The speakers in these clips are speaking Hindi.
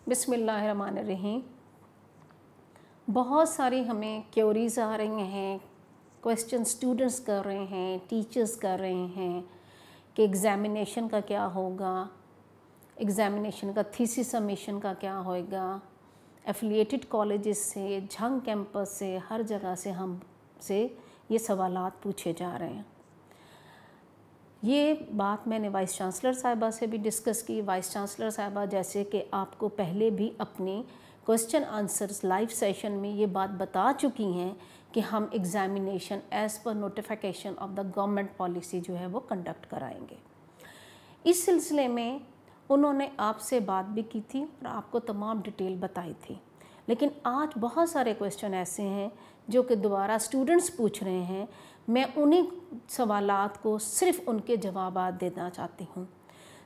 बिस्मिल्लाहिर्रहमानिर्रहीम। बहुत सारी हमें क्वेरीज़ आ रही हैं, क्वेश्चन स्टूडेंट्स कर रहे हैं, टीचर्स कर रहे हैं कि एग्ज़ामिनेशन का क्या होगा, एग्ज़ामिनेशन का थीसिस सबमिशन का क्या होएगा। एफिलिएटेड कॉलेजेस से, झंग कैंपस से, हर जगह से हमसे ये सवालात पूछे जा रहे हैं। ये बात मैंने वाइस चांसलर साहिबा से भी डिस्कस की। वाइस चांसलर साहिबा जैसे कि आपको पहले भी अपनी क्वेश्चन आंसर्स लाइव सेशन में ये बात बता चुकी हैं कि हम examination as per notification of the government policy जो है वो कंडक्ट कराएंगे। इस सिलसिले में उन्होंने आपसे बात भी की थी और आपको तमाम डिटेल बताई थी। लेकिन आज बहुत सारे क्वेश्चन ऐसे हैं जो कि दोबारा स्टूडेंट्स पूछ रहे हैं। मैं उन्हीं सवालात को सिर्फ उनके जवाबात देना चाहती हूँ।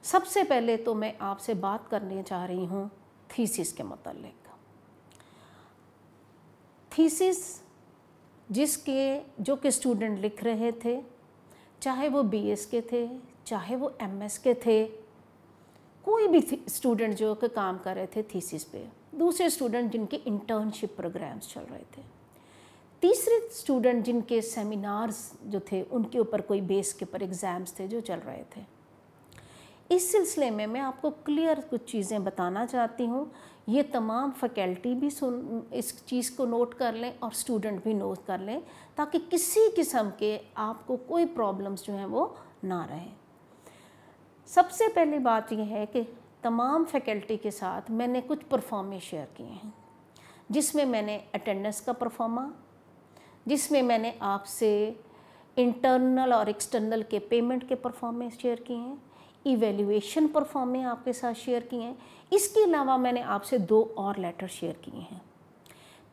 सबसे पहले तो मैं आपसे बात करने चाह रही हूँ थीसिस के मुतालिक। थीसिस जो कि स्टूडेंट लिख रहे थे, चाहे वो बीएस के थे, चाहे वो एमएस के थे, कोई भी स्टूडेंट जो कि काम कर रहे थे थीसिस पे, दूसरे स्टूडेंट जिनके इंटर्नशिप प्रोग्राम्स चल रहे थे, तीसरे स्टूडेंट जिनके सेमिनार्स जो थे उनके ऊपर कोई बेस के ऊपर एग्ज़ाम्स थे जो चल रहे थे। इस सिलसिले में मैं आपको क्लियर कुछ चीज़ें बताना चाहती हूँ। ये तमाम फैकल्टी भी इस चीज़ को नोट कर लें और स्टूडेंट भी नोट कर लें ताकि किसी किस्म के आपको कोई प्रॉब्लम्स जो हैं वो ना रहें। सबसे पहली बात यह है कि तमाम फैकल्टी के साथ मैंने कुछ परफॉर्मे शेयर किए हैं, जिसमें मैंने अटेंडेंस का परफॉर्मा, जिसमें मैंने आपसे इंटरनल और एक्सटर्नल के पेमेंट के परफॉर्मेंस शेयर किए हैं, इवैल्यूएशन परफॉर्मेंस आपके साथ शेयर किए हैं। इसके अलावा मैंने आपसे 2 और लेटर शेयर किए हैं।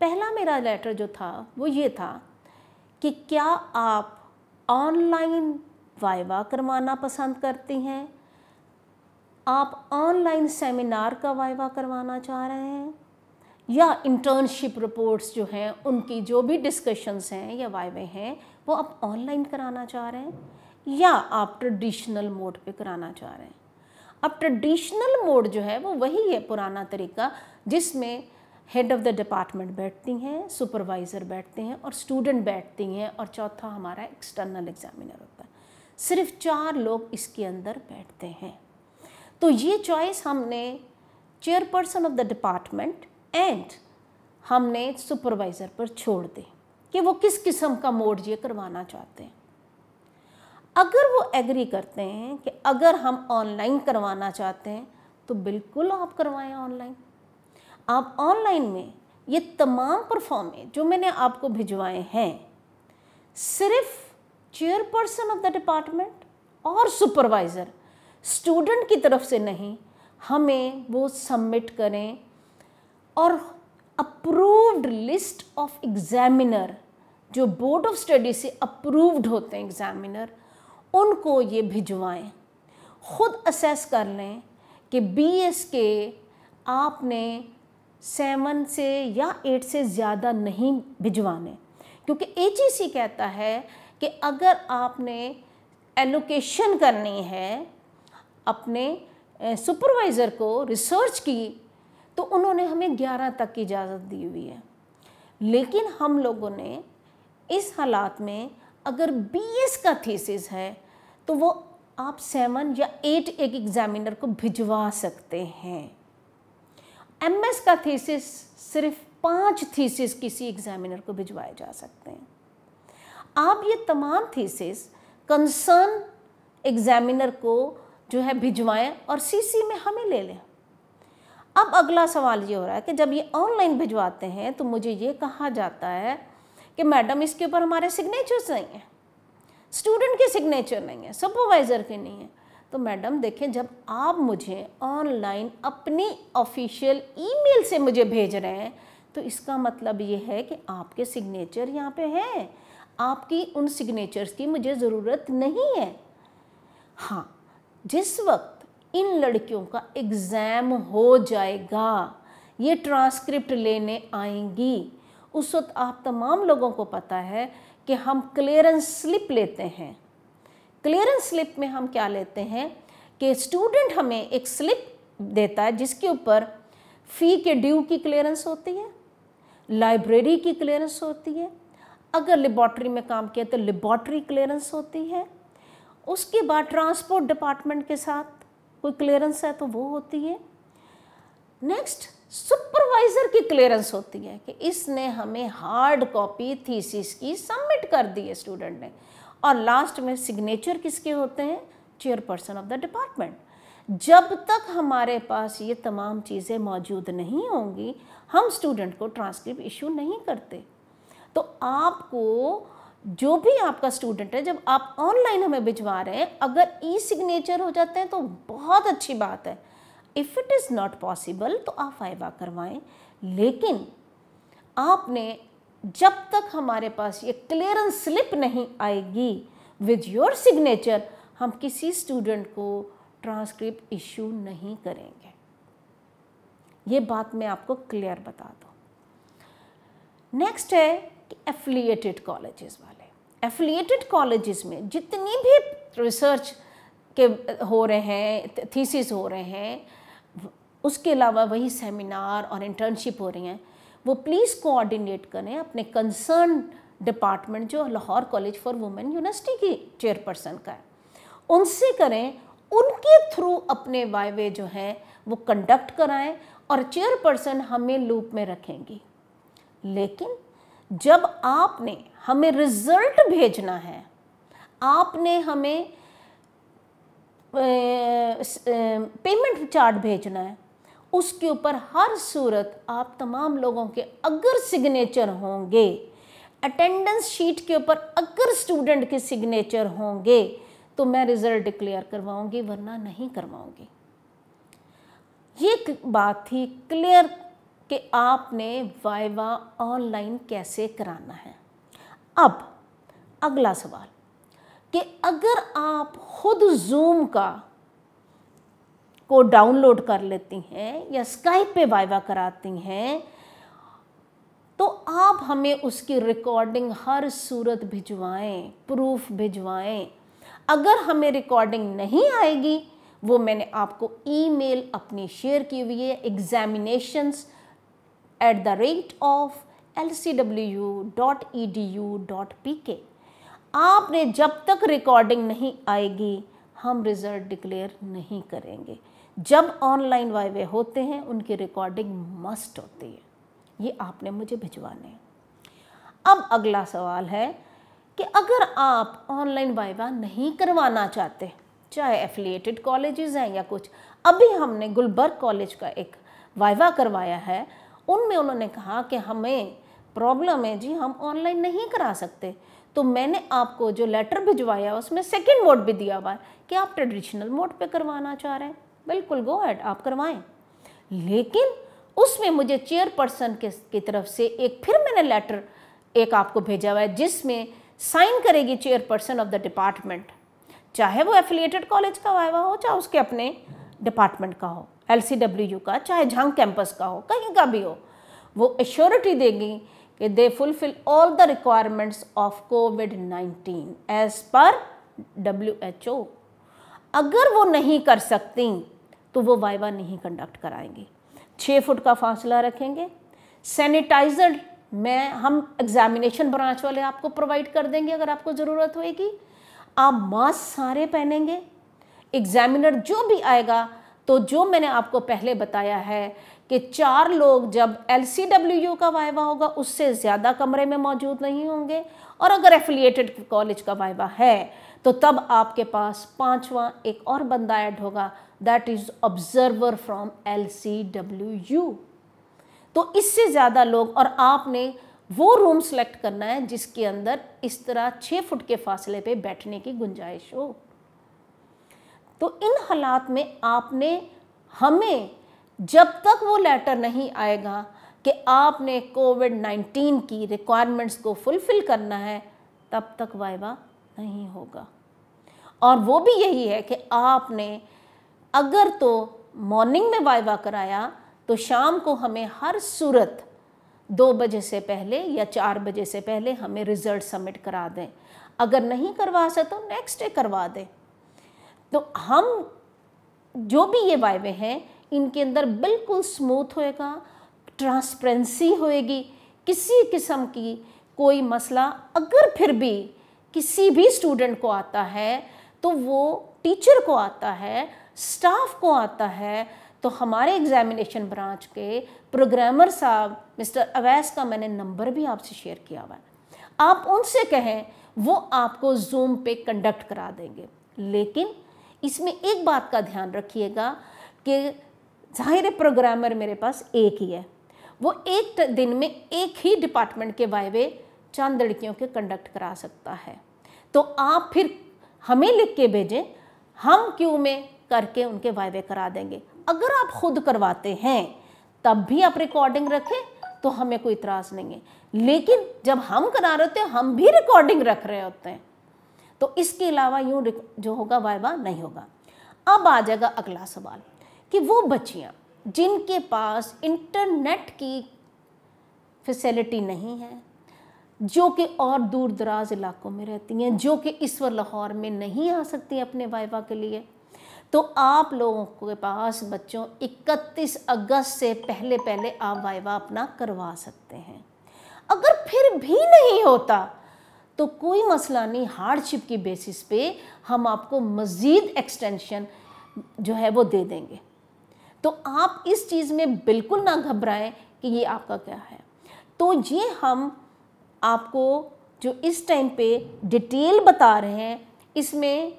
पहला मेरा लेटर जो था वो ये था कि क्या आप ऑनलाइन वाइवा करवाना पसंद करती हैं, आप ऑनलाइन सेमिनार का वाइवा करवाना चाह रहे हैं, या इंटर्नशिप रिपोर्ट्स जो हैं उनकी जो भी डिस्कशंस हैं या वाइवे हैं वो आप ऑनलाइन कराना चाह रहे हैं, या आप ट्रेडिशनल मोड पे कराना चाह रहे हैं। अब ट्रेडिशनल मोड जो है वो वही है पुराना तरीका, जिसमें हेड ऑफ़ द डिपार्टमेंट बैठती हैं, सुपरवाइज़र बैठते हैं और स्टूडेंट बैठती हैं, और चौथा हमारा एक्सटर्नल एग्जामिनर होता है। सिर्फ 4 लोग इसके अंदर बैठते हैं। तो ये चॉइस हमने chairperson of the department and हमने सुपरवाइज़र पर छोड़ दी कि वो किस किस्म का मोड ये करवाना चाहते हैं। अगर वो एग्री करते हैं कि अगर हम ऑनलाइन करवाना चाहते हैं तो बिल्कुल आप करवाएं ऑनलाइन। आप ऑनलाइन में ये तमाम परफॉर्मेंस जो मैंने आपको भिजवाए हैं, सिर्फ चेयरपर्सन ऑफ द डिपार्टमेंट और सुपरवाइज़र स्टूडेंट की तरफ से नहीं, हमें वो सबमिट करें और अप्रूव्ड लिस्ट ऑफ एग्जामिनर जो बोर्ड ऑफ स्टडी से अप्रूव्ड होते हैं एग्जामिनर, उनको ये भिजवाएं। ख़ुद असेस कर लें कि बीएस के आपने 7 से या 8 से ज़्यादा नहीं भिजवाने, क्योंकि एचईसी कहता है कि अगर आपने एलोकेशन करनी है अपने सुपरवाइज़र को रिसर्च की तो उन्होंने हमें 11 तक की इजाज़त दी हुई है। लेकिन हम लोगों ने इस हालात में अगर बीएस का थीसिस है तो वो आप 7 या 8 एक एग्जामिनर को भिजवा सकते हैं। एमएस का थीसिस सिर्फ 5 थीसिस किसी एग्जामिनर को भिजवाए जा सकते हैं। आप ये तमाम थीसिस कंसर्न एग्जामिनर को जो है भिजवाएं और सीसी में हमें ले लें। अब अगला सवाल ये हो रहा है कि जब ये ऑनलाइन भिजवाते हैं तो मुझे ये कहा जाता है कि मैडम इसके ऊपर हमारे सिग्नेचर्स नहीं हैं, स्टूडेंट के सिग्नेचर नहीं है, सुपरवाइज़र के नहीं है। तो मैडम देखें, जब आप मुझे ऑनलाइन अपनी ऑफिशियल ईमेल से मुझे भेज रहे हैं तो इसका मतलब ये है कि आपके सिग्नेचर यहाँ पे हैं, आपकी उन सिग्नेचर्स की मुझे ज़रूरत नहीं है। हाँ, जिस वक्त इन लड़कियों का एग्ज़ाम हो जाएगा, ये ट्रांसक्रिप्ट लेने आएंगी, उस वक्त आप तमाम लोगों को पता है कि हम क्लियरेंस स्लिप लेते हैं। क्लियरेंस स्लिप में हम क्या लेते हैं कि स्टूडेंट हमें एक स्लिप देता है जिसके ऊपर फ़ी के ड्यू की क्लियरेंस होती है, लाइब्रेरी की क्लियरेंस होती है, अगर लेबॉर्ट्री में काम किया तो लेबॉर्ट्री क्लियरेंस होती है, उसके बाद ट्रांसपोर्ट डिपार्टमेंट के साथ कोई क्लियरेंस है तो वो होती है। नेक्स्ट सुपरवाइज़र की क्लियरेंस होती है कि इसने हमें हार्ड कॉपी थीसिस की सबमिट कर दी है स्टूडेंट ने। और लास्ट में सिग्नेचर किसके होते हैं? Chairperson of the department. जब तक हमारे पास ये तमाम चीज़ें मौजूद नहीं होंगी हम स्टूडेंट को ट्रांसक्रिप्ट इशू नहीं करते। तो आपको जो भी आपका स्टूडेंट है, जब आप ऑनलाइन हमें भिजवा रहे हैं, अगर ई सिग्नेचर हो जाते हैं तो बहुत अच्छी बात है। If it is not possible तो आप वाइवा करवाएं, लेकिन आपने जब तक हमारे पास ये क्लियरेंस स्लिप नहीं आएगी विद योर सिग्नेचर, हम किसी स्टूडेंट को ट्रांसक्रिप्ट इशू नहीं करेंगे। ये बात मैं आपको क्लियर बता दूँ। नेक्स्ट है कि एफिलिएटेड कॉलेजेस वाले, एफिलिएटेड कॉलेजेस में जितनी भी रिसर्च के हो रहे हैं, थीसिस हो रहे हैं, उसके अलावा वही सेमिनार और इंटर्नशिप हो रही हैं, वो प्लीज़ कोऑर्डिनेट करें अपने कंसर्न डिपार्टमेंट जो Lahore college for women university की चेयरपर्सन का है, उनसे करें। उनके थ्रू अपने वाइवे जो हैं वो कंडक्ट कराएं और चेयरपर्सन हमें लूप में रखेंगी। लेकिन जब आपने हमें रिज़ल्ट भेजना है, आपने हमें पेमेंट चार्ट भेजना है, उसके ऊपर हर सूरत आप तमाम लोगों के अगर सिग्नेचर होंगे, अटेंडेंस शीट के ऊपर अगर स्टूडेंट के सिग्नेचर होंगे तो मैं रिज़ल्ट डिक्लेयर करवाऊंगी, वरना नहीं करवाऊंगी। ये बात थी क्लियर कि आपने वाइवा ऑनलाइन कैसे कराना है। अब अगला सवाल कि अगर आप खुद जूम को डाउनलोड कर लेती हैं या स्काइप पे वाइवा कराती हैं तो आप हमें उसकी रिकॉर्डिंग हर सूरत भिजवाएं, प्रूफ भिजवाएं। अगर हमें रिकॉर्डिंग नहीं आएगी, वो मैंने आपको ईमेल अपनी शेयर की हुई है examinations@lcwu.edu.pk। आपने जब तक रिकॉर्डिंग नहीं आएगी हम रिज़ल्ट डिक्लेयर नहीं करेंगे। जब ऑनलाइन वाइवे होते हैं उनकी रिकॉर्डिंग मस्ट होती है, ये आपने मुझे भिजवाने हैं। अब अगला सवाल है कि अगर आप ऑनलाइन वाइवा नहीं करवाना चाहते, चाहे एफिलिएटेड कॉलेजेस हैं या कुछ, अभी हमने गुलबर्ग कॉलेज का एक वाइवा करवाया है, उनमें उन्होंने कहा कि हमें प्रॉब्लम है जी, हम ऑनलाइन नहीं करा सकते। तो मैंने आपको जो लेटर भिजवाया उसमें सेकंड मोड भी दिया हुआ है कि आप ट्रेडिशनल मोड पे करवाना चाह रहे हैं, बिल्कुल गो अहेड आप करवाएं। लेकिन उसमें मुझे चेयरपर्सन की तरफ से एक फिर मैंने लेटर एक आपको भेजा हुआ है जिसमें साइन करेगी चेयरपर्सन ऑफ द डिपार्टमेंट, चाहे वो एफिलिएटेड कॉलेज का वाइवा हो चाहे उसके अपने डिपार्टमेंट का हो, LCWU का, चाहे झांग कैंपस का हो, कहीं का भी हो। वो एश्योरिटी देगी कि they fulfil all the requirements of COVID-19 as per WHO। अगर वो नहीं कर सकती तो वो वाइवा नहीं कंडक्ट कराएंगी। 6 फुट का फासला रखेंगे, सैनिटाइजर में हम एग्जामिनेशन ब्रांच वाले आपको प्रोवाइड कर देंगे अगर आपको ज़रूरत होएगी। आप मास्क सारे पहनेंगे। एग्जामिनर जो भी आएगा, तो जो मैंने आपको पहले बताया है कि 4 लोग जब LCWU का वाइवा होगा उससे ज़्यादा कमरे में मौजूद नहीं होंगे, और अगर एफिलिएटेड कॉलेज का वाइवा है तो तब आपके पास 5वां एक और बंदा ऐड होगा, that is observer from LCWU। तो इससे ज़्यादा लोग, और आपने वो रूम सेलेक्ट करना है जिसके अंदर इस तरह 6 फुट के फासले पे बैठने की गुंजाइश हो। तो इन हालात में आपने हमें, जब तक वो लेटर नहीं आएगा कि आपने COVID-19 की रिक्वायरमेंट्स को फुलफ़िल करना है, तब तक वाइवा नहीं होगा। और वो भी यही है कि आपने अगर तो मॉर्निंग में वाइवा कराया तो शाम को हमें हर सूरत 2 बजे से पहले या 4 बजे से पहले हमें रिज़ल्ट सबमिट करा दें। अगर नहीं करवा सके तो नेक्स्ट डे करवा दें। तो हम जो भी ये वाइवे हैं इनके अंदर बिल्कुल स्मूथ होएगा, ट्रांसपेरेंसी होएगी, किसी किस्म की कोई मसला अगर फिर भी किसी भी स्टूडेंट को आता है तो वो टीचर को आता है, स्टाफ को आता है, तो हमारे एग्जामिनेशन ब्रांच के प्रोग्रामर साहब मिस्टर अवैस का मैंने नंबर भी आपसे शेयर किया हुआ है, आप उनसे कहें, वो आपको जूम पे कंडक्ट करा देंगे। लेकिन इसमें एक बात का ध्यान रखिएगा कि ज़ाहिर है प्रोग्रामर मेरे पास एक ही है, वो एक दिन में एक ही डिपार्टमेंट के वाइवे चंद लड़कियों के कंडक्ट करा सकता है, तो आप फिर हमें लिख के भेजें, हम क्यू में करके उनके वाइवे करा देंगे। अगर आप खुद करवाते हैं तब भी आप रिकॉर्डिंग रखें तो हमें कोई इतराज़ नहीं है, लेकिन जब हम करा रहे होते हैं हम भी रिकॉर्डिंग रख रहे होते हैं, तो इसके अलावा यूँ जो होगा वाइवा नहीं होगा। अब आ जाएगा अगला सवाल कि वो बच्चियाँ जिनके पास इंटरनेट की फैसिलिटी नहीं है, जो कि और दूर दराज इलाकों में रहती हैं, जो कि इस वक्त लाहौर में नहीं आ सकती अपने वाइवा के लिए, तो आप लोगों के पास बच्चों 31 अगस्त से पहले पहले आप वाइवा अपना करवा सकते हैं। अगर फिर भी नहीं होता तो कोई मसला नहीं, हार्डशिप की बेसिस पे हम आपको मज़ीद एक्सटेंशन जो है वो दे देंगे। तो आप इस चीज़ में बिल्कुल ना घबराएं कि ये आपका क्या है। तो ये हम आपको जो इस टाइम पे डिटेल बता रहे हैं, इसमें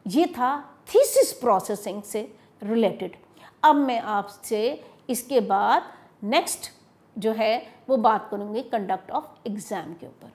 ये था थीसिस प्रोसेसिंग से रिलेटेड। अब मैं आपसे इसके बाद नेक्स्ट जो है वो बात करूँगी कंडक्ट ऑफ एग्ज़ाम के ऊपर।